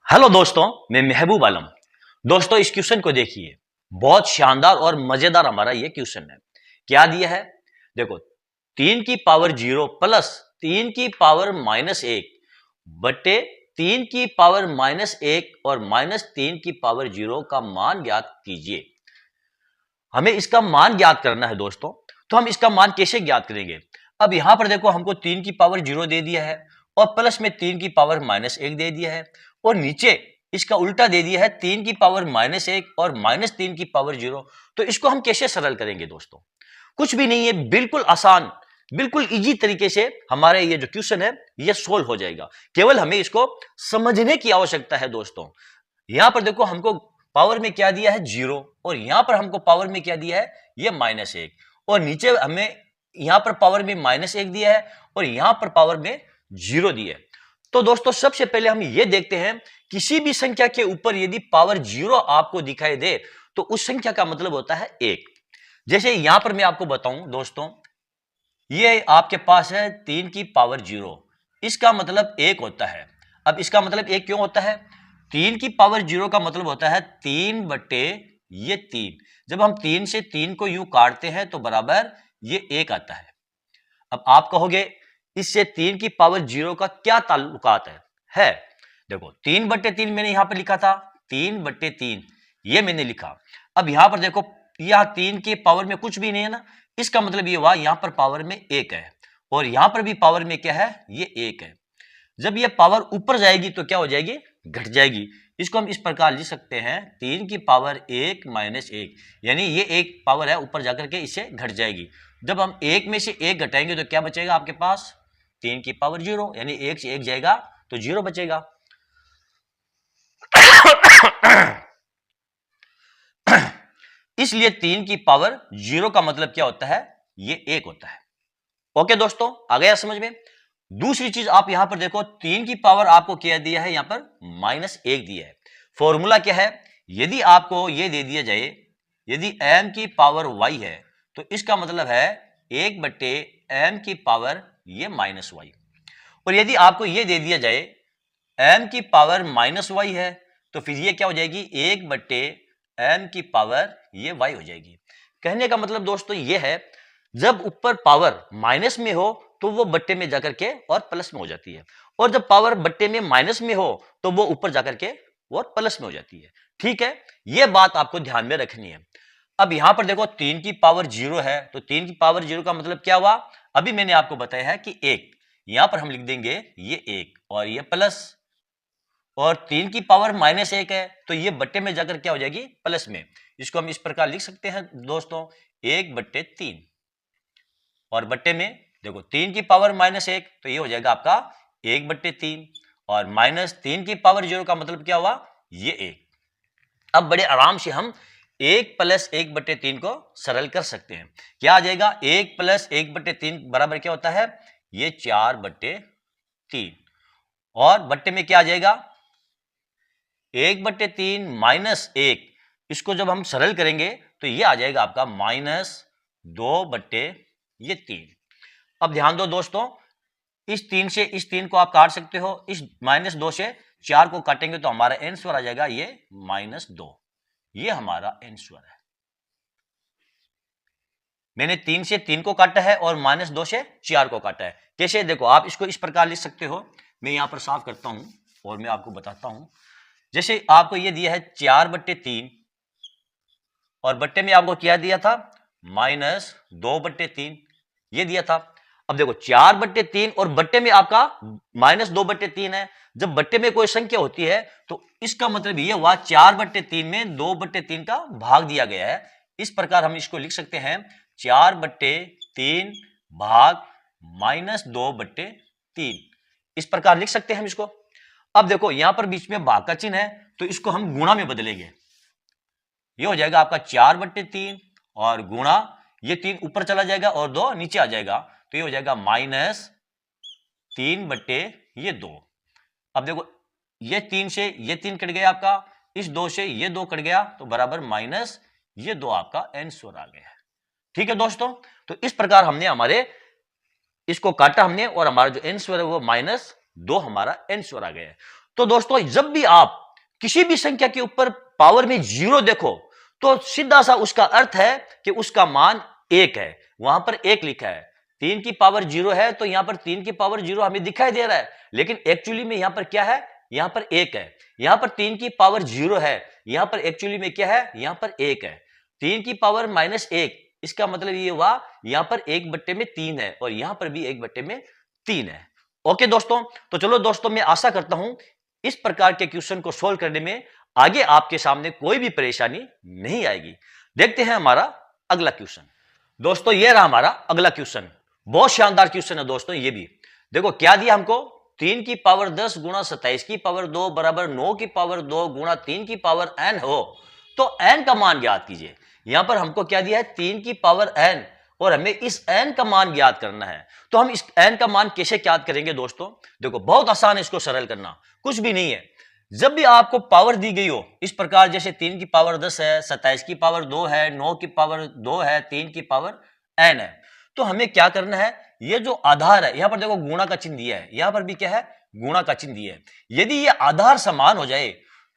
Hello दोस्तों, मैं महबूब आलम। दोस्तों, इस क्वेश्चन को देखिए, बहुत शानदार और मजेदार हमारा ये क्वेश्चन है। क्या दिया है? देखो, 3 की पावर 0 प्लस 3 की पावर-1 बटे 3 की पावर-1 और -3 की पावर 0 का मान ज्ञात कीजिए। हमें इसका मान ज्ञात करना है दोस्तों। तो हम इसका मान कैसे ज्ञात करेंगे? अब यहां पर देखो, हमको 3 की पावर 0 दे दिया है और प्लस में 3 की पावर-1 दे दिया है और नीचे इसका उल्टा दे दिया है 3 की पावर-1 और -3 की पावर 0। तो इसको हम कैसे सरल करेंगे दोस्तों? कुछ भी नहीं है, बिल्कुल आसान, बिल्कुल इजी तरीके से हमारे ये जो क्वेश्चन है ये सोल्व हो जाएगा। केवल हमें इसको समझने की आवश्यकता है दोस्तों। यहां पर देखो, हमको पावर में क्या दिया है? 0 और यहां पर हमको पावर में क्या दिया है? ये -1 और नीचे हमें यहां पर पावर में -1 दिया है और यहां पर पावर में 0 दिया है। तो दोस्तों, सबसे पहले हम ये देखते हैं, किसी भी संख्या के ऊपर यदि पावर 0 आपको दिखाई दे तो उस संख्या का मतलब होता है 1। जैसे यहां पर मैं आपको बताऊं दोस्तों, ये आपके पास है 3 की पावर 0, इसका मतलब 1 होता है। अब इसका मतलब 1 क्यों होता है? 3 की पावर 0 का मतलब होता है 3 बटे ये 3। जब हम 3 से 3 को यूं काटते हैं तो बराबर ये 1 आता है। अब आप कहोगे, इससे 3 की पावर 0 का क्या ताल्लुकात है? देखो, 3/3 मैंने यहां पर लिखा था, 3/3 ये मैंने लिखा। अब यहां पर देखो, यह 3 के पावर में कुछ भी नहीं है ना, इसका मतलब ये हुआ यहां पर पावर में 1 है और यहां पर भी पावर में क्या है? ये 1 है। जब ये पावर ऊपर जाएगी तो क्या हो जाएगी? घट जाएगी। इसको हम इस प्रकार लिख सकते हैं, 3 की पावर 1 -1, यानी ये एक पावर है ऊपर जाकर के इससे घट जाएगी। जब हम 1 में से 1 घटाएंगे तो क्या बचेगा आपके पास? 3 की पावर 0, यानी 1 से 1 जाएगा तो 0 बचेगा। इसलिए 3 की पावर 0 का मतलब क्या होता है? ये 1 होता है। ओके दोस्तों, आ गया समझ में? दूसरी चीज आप यहां पर देखो, 3 की पावर आपको क्या दिया है? यहां पर -1 दिया है। फॉर्मूला क्या है? यदि आपको यह दे दिया जाए, यदि m की पावर y है तो इसका मतलब है 1 बटे m की पावर ये -y। और यदि आपको यह दे दिया जाए m की पावर -y है तो फिर ये क्या हो जाएगी? 1 बटे m की पावर ये y हो जाएगी। कहने का मतलब दोस्तों ये है, जब ऊपर पावर माइनस में हो तो वो बट्टे में जाकर के और प्लस में हो जाती है, और जब पावर बट्टे में माइनस में हो तो वो ऊपर जाकर के और प्लस में हो जाती है। ठीक है, ये बात आपको ध्यान में रखनी है। अब यहां पर देखो, 3 की पावर 0 है तो 3 की पावर 0 का मतलब क्या हुआ? अभी मैंने आपको बताया है कि 1, यहां पर हम लिख देंगे ये 1 और ये प्लस, और 3 की पावर-1 है तो ये बट्टे में जाकर क्या हो जाएगी? प्लस में। इसको हम इस प्रकार लिख सकते हैं दोस्तों, 1/3, और बट्टे में देखो 3 की पावर-1 तो ये हो जाएगा आपका 1/3, और -3 की पावर 0 का मतलब क्या हुआ? ये 1। अब बड़े आराम से हम 1 + 1/3 को सरल कर सकते हैं। क्या आ जाएगा? 1 + 1/3 बराबर क्या होता है? ये 4/3, और बट्टे में क्या आ जाएगा? 1/3 -1, इसको जब हम सरल करेंगे तो ये आ जाएगा आपका -2/3। अब ध्यान दो दोस्तों, इस 3 से इस 3 को आप काट सकते हो, इस -2 से 4 को काटेंगे तो हमारा आंसर आ जाएगा ये -2। ये हमारा आंसर है। मैंने 3 से 3 को काटा है और -2 से 4 को काटा है। कैसे? देखो, आप इसको इस प्रकार लिख सकते हो। मैं यहां पर साफ करता हूं और मैं आपको बताता हूं। जैसे आपको ये दिया है 4/3 और बट्टे में आपको क्या दिया था? -2/3 ये दिया था। अब देखो, 4/3 और बट्टे में आपका -2/3 है। जब बट्टे में कोई संख्या होती है तो इसका मतलब ये हुआ 4/3 में 2/3 का भाग दिया गया है। इस प्रकार हम इसको लिख सकते हैं, 4/3 भाग -2/3, इस प्रकार लिख सकते हैं हम इसको। अब देखो, यहां पर बीच में भाग का चिन्ह है तो इसको हम गुणा में बदलेंगे। ये हो जाएगा आपका 4/3 और गुणा ये 3 ऊपर चला जाएगा और 2 नीचे आ जाएगा, तो ये हो जाएगा -3/2। अब देखो, ये 3 से ये 3 कट गया आपका, इस 2 से ये 2 कट गया तो बराबर माइनस ये 2 आपका आंसर आ गया है। ठीक है दोस्तों, तो इस प्रकार हमने हमारे इसको काटा हमने और हमारा जो आंसर है वो -2 हमारा आंसर आ गया है। तो दोस्तों जब भी आप किसी भी संख्या के ऊपर पावर में 0 देखो तो सीधा सा उसका अर्थ है कि उसका मान 1 है। वहां पर 1 लिखा है, 3 की पावर 0 है तो यहां पर 3 की पावर 0 हमें दिखाई दे रहा है, लेकिन एक्चुअली में यहां पर क्या है, यहां पर 1 है। यहां पर 3 की पावर 0 है, यहां पर एक्चुअली में क्या है, यहां पर 1 है। 3 की पावर -1, इसका मतलब ये हुआ यहां पर 1/3 है और यहां पर भी 1/3 है। ओके दोस्तों, तो चलो दोस्तों मैं आशा करता हूं इस प्रकार के क्वेश्चन को सोल्व करने में आगे आपके सामने कोई भी परेशानी नहीं आएगी। देखते हैं हमारा अगला क्वेश्चन। दोस्तों ये रहा हमारा अगला क्वेश्चन, बहुत शानदार क्वेश्चन है दोस्तों। ये भी देखो क्या दिया हमको, 3 की पावर 10 गुणा 27 की पावर 2 बराबर 9 की पावर 2 गुणा 3 की पावर n हो तो n का मान ज्ञात कीजिए। यहां पर हमको क्या दिया है, 3 की पावर n और हमें इस n का मान ज्ञात करना है। तो हम इस n का मान कैसे ज्ञात करेंगे दोस्तों, देखो बहुत आसान है इसको सरल करना, कुछ भी नहीं है। जब भी आपको पावर दी गई हो इस प्रकार, जैसे 3 की पावर 10 है, 27 की पावर 2 है, 9 की पावर 2 है, 3 की पावर n है, तो हमें क्या करना है, ये जो आधार है यहां पर देखो गुणा का चिन्ह दिया है, यहां पर भी क्या है, गुणा का चिन्ह दिया है। यदि ये आधार समान हो जाए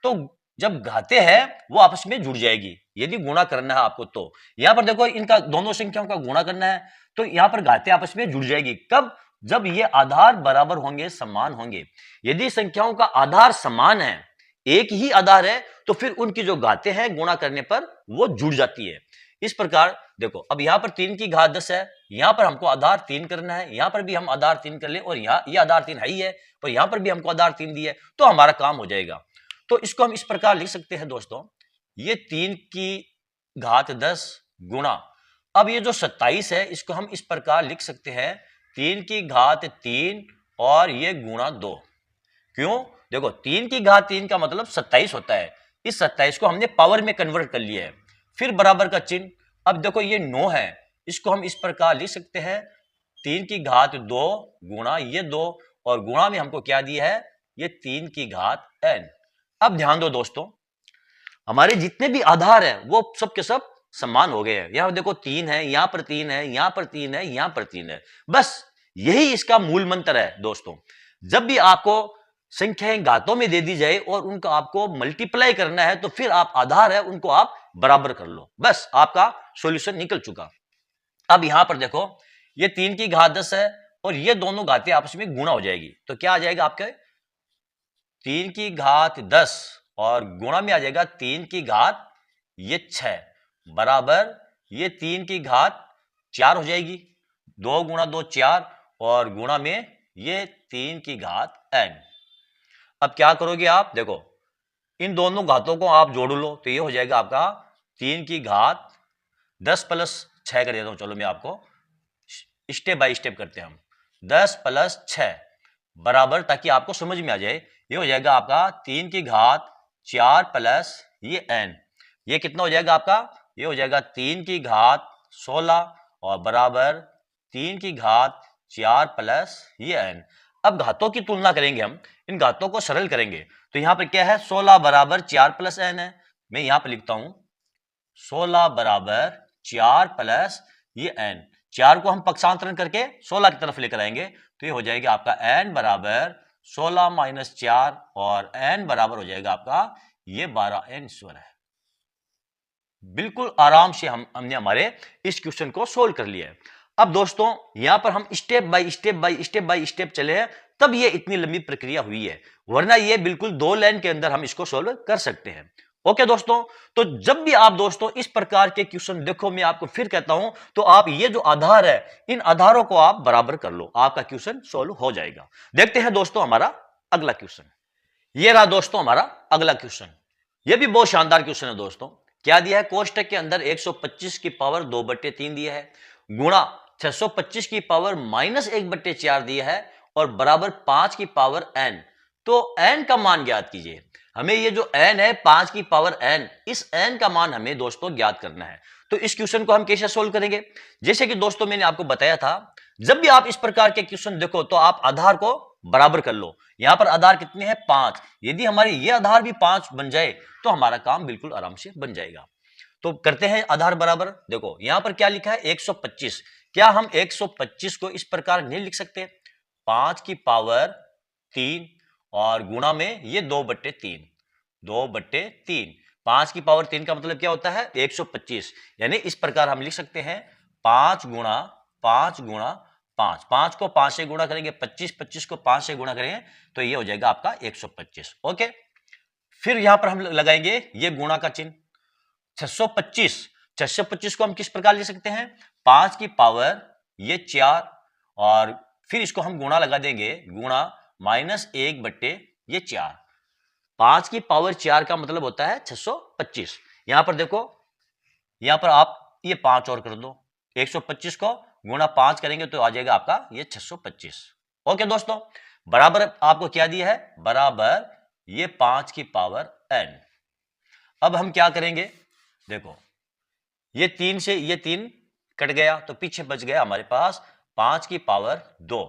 तो जब घाते हैं वो आपस में जुड़ जाएगी। यदि गुणा करना है आपको तो यहां पर देखो इनका दोनों संख्याओं का गुणा करना है तो यहां पर घाते आपस में जुड़ जाएगी। कब, जब ये आधार बराबर होंगे, समान होंगे। यदि संख्याओं का आधार समान है, एक ही आधार है, तो फिर उनकी जो घातें हैं गुणा करने पर वो जुड़ जाती है। इस प्रकार देखो अब यहां पर 3 की घात 10 है, यहां पर हमको आधार 3 करना है, यहां पर भी हम आधार 3 कर ले और ये आधार 3 है ही है और यहां पर भी हमको आधार 3 दिया है, तो हमारा काम हो जाएगा। तो इसको हम इस प्रकार लिख सकते हैं दोस्तों, ये 3 की घात 10 गुणा, अब ये जो 27 है इसको हम इस प्रकार लिख सकते हैं 3 की घात 3 और ये गुणा 2। क्यों, देखो 3 की घात 3 का मतलब 27 होता है, इस 27 को हमने पावर में कन्वर्ट कर लिया है, फिर बराबर का चिन्ह। अब देखो ये 9 है, इसको हम इस प्रकार लिख सकते हैं 3 की घात 2 गुणा ये 2 और गुणा में हमको क्या दिया है, ये 3 की घात n। अब ध्यान दो दोस्तों, हमारे जितने भी आधार हैं वो सब के सब समान हो गए हैं। यहां देखो 3 है, यहां पर 3 है, यहां पर 3 है, यहां पर 3 है। बस यही इसका मूल मंत्र है दोस्तों। जब भी आपको संख्याएं घातों में दे दी जाए और उनको आपको मल्टीप्लाई करना है तो फिर आप आधार है उनको आप बराबर कर लो, बस आपका सॉल्यूशन निकल चुका। अब यहां पर देखो ये 3 की घात 10 है और ये दोनों घातें आपस में गुणा हो जाएगी, तो क्या आ जाएगा आपके 3 की घात 10 और गुणा में आ जाएगा 3 की घात ये 6 बराबर ये 3 की घात 4 हो जाएगी, 2 गुणा 2 4 और गुणा में ये 3 की घात n। अब क्या करोगे आप, देखो इन दोनों घातों को आप जोड़ लो तो ये हो जाएगा आपका 3 की घात 10 प्लस 6 कर देता हूं, चलो मैं आपको स्टेप बाय स्टेप करते हैं हम। 10 प्लस 6 बराबर, ताकि आपको समझ में आ जाए, ये हो जाएगा आपका 3 की घात 4 प्लस ये n। ये कितना हो जाएगा आपका, ये हो जाएगा 3 की घात 16 और बराबर 3 की घात 4 प्लस ये n। अब घातों की तुलना करेंगे हम, इन घातों को सरल करेंगे तो यहां पर क्या है, 16 बराबर 4 प्लस n है। मैं यहां पर लिखता हूं 16 बराबर 4 प्लस ये n। 4 को हम पक्षांतरण करके 16 की तरफ लेकर आएंगे तो ये हो जाएगा आपका n बराबर 16 माइनस 4 और n बराबर हो जाएगा आपका ये 12n स्क्वायर है। बिल्कुल आराम से हमने हमारे इस क्वेश्चन को सोल्व कर लिया है। अब दोस्तों यहां पर हम स्टेप बाय स्टेप चले हैं, तब ये इतनी लंबी प्रक्रिया हुई है, वरना ये बिल्कुल 2 लाइन के अंदर हम इसको सोल्व कर सकते हैं। ओके दोस्तों, तो जब भी आप दोस्तों इस प्रकार के क्वेश्चन देखो, मैं आपको फिर कहता हूं, तो आप ये जो आधार है इन आधारों को आप बराबर कर लो, आपका क्वेश्चन सोल्व हो जाएगा। देखते हैं दोस्तों हमारा अगला क्वेश्चन। ये रहा दोस्तों हमारा अगला क्वेश्चन, ये भी बहुत शानदार क्वेश्चन है दोस्तों। क्या दिया है, कोष्टक के अंदर 125 की पावर 2/3 दिया है गुणा 625 की पावर -1/4 दिया है और बराबर 5 की पावर n। तो n का मान ज्ञात कीजिए। हमें ये जो n है 5 की पावर n, इस n का मान हमें दोस्तों ज्ञात करना है। तो इस क्वेश्चन को हम कैसे सोल्व करेंगे, जैसे कि दोस्तों मैंने आपको बताया था, जब भी आप इस प्रकार के क्वेश्चन देखो तो आप आधार को बराबर कर लो। यहां पर आधार कितने हैं, 5। यदि हमारे ये आधार भी 5 बन जाए तो हमारा काम बिल्कुल आराम से बन जाएगा। तो करते हैं आधार बराबर। देखो यहां पर क्या लिखा है 125, क्या हम 125 को इस प्रकार नहीं लिख सकते, 5 की पावर 3 और गुणा में ये 2/3, 2/3। 5 की पावर 3 का मतलब क्या होता है 125। यानी इस प्रकार हम लिख सकते हैं 5 गुणा 5 गुणा 5। 5 को 5 से गुणा करेंगे 25, 25 को 5 से गुणा करेंगे तो ये हो जाएगा आपका 125। ओके, फिर यहां पर हम लगाएंगे ये गुणा का चिन्ह 625। 625 को हम किस प्रकार लिख सकते हैं 5 की पावर ये 4 और फिर इसको हम गुणा लगा देंगे, गुणा -1/4। 5 की पावर 4 का मतलब होता है 625। यहां पर देखो, यहां पर आप ये 5 और कर दो, 125 को गुणा 5 करेंगे तो आ जाएगा आपका ये 625। ओके दोस्तों, बराबर आपको क्या दिया है, बराबर ये 5 की पावर n। अब हम क्या करेंगे, देखो ये 3 से ये 3 कट गया तो पीछे बच गया हमारे पास 5 की पावर 2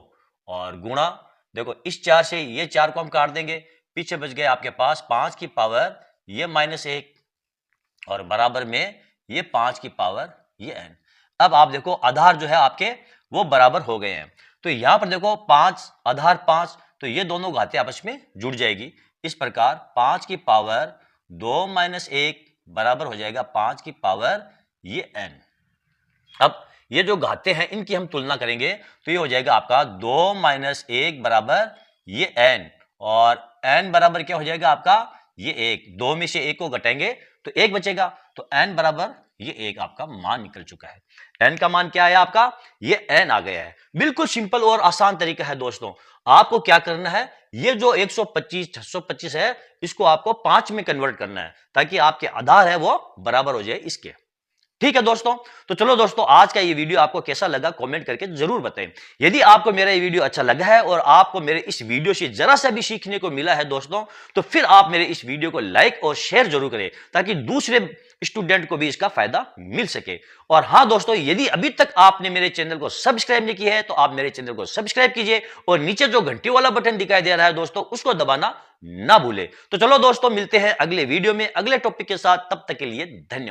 और गुणा, देखो इस 4 से ये 4 को हम काट देंगे, पीछे बच गया आपके पास 5 की पावर ये -1 और बराबर में ये 5 की पावर ये n। अब आप देखो आधार जो है आपके वो बराबर हो गए हैं, तो यहां पर देखो 5 आधार 5, तो ये दोनों घातें आपस में जुड़ जाएगी। इस प्रकार 5 की पावर 2 - 1 बराबर हो जाएगा 5 की पावर ये n। अब ये जो घातें हैं इनकी हम तुलना करेंगे तो ये हो जाएगा आपका 2 - 1 बराबर ये n और n बराबर क्या हो जाएगा आपका ये 1। 2 में से 1 को घटाएंगे तो 1 बचेगा, तो n बराबर ये 1 आपका मान निकल चुका है। n का मान क्या है आपका, ये n आ गया है। बिल्कुल सिंपल और आसान तरीका है दोस्तों। आपको क्या करना है, ये जो 125 625 है इसको आपको 5 में कन्वर्ट करना है ताकि आपके आधार है वो बराबर हो जाए इसके। ठीक है दोस्तों, तो चलो दोस्तों आज का ये वीडियो आपको कैसा लगा कमेंट करके जरूर बताएं। यदि आपको मेरा ये वीडियो अच्छा लगा है और आपको मेरे इस वीडियो से जरा सा भी सीखने को मिला है दोस्तों, तो फिर आप मेरे इस वीडियो को लाइक और शेयर जरूर करें ताकि दूसरे स्टूडेंट को भी इसका फायदा मिल सके। और हाँ दोस्तों, यदि अभी तक आपने मेरे चैनल को सब्सक्राइब नहीं किया है तो आप मेरे चैनल को सब्सक्राइब कीजिए और नीचे जो घंटी वाला बटन दिखाई दे रहा है दोस्तों उसको दबाना ना भूले। तो चलो दोस्तों मिलते हैं अगले वीडियो में अगले टॉपिक के साथ, तब तक के लिए धन्यवाद।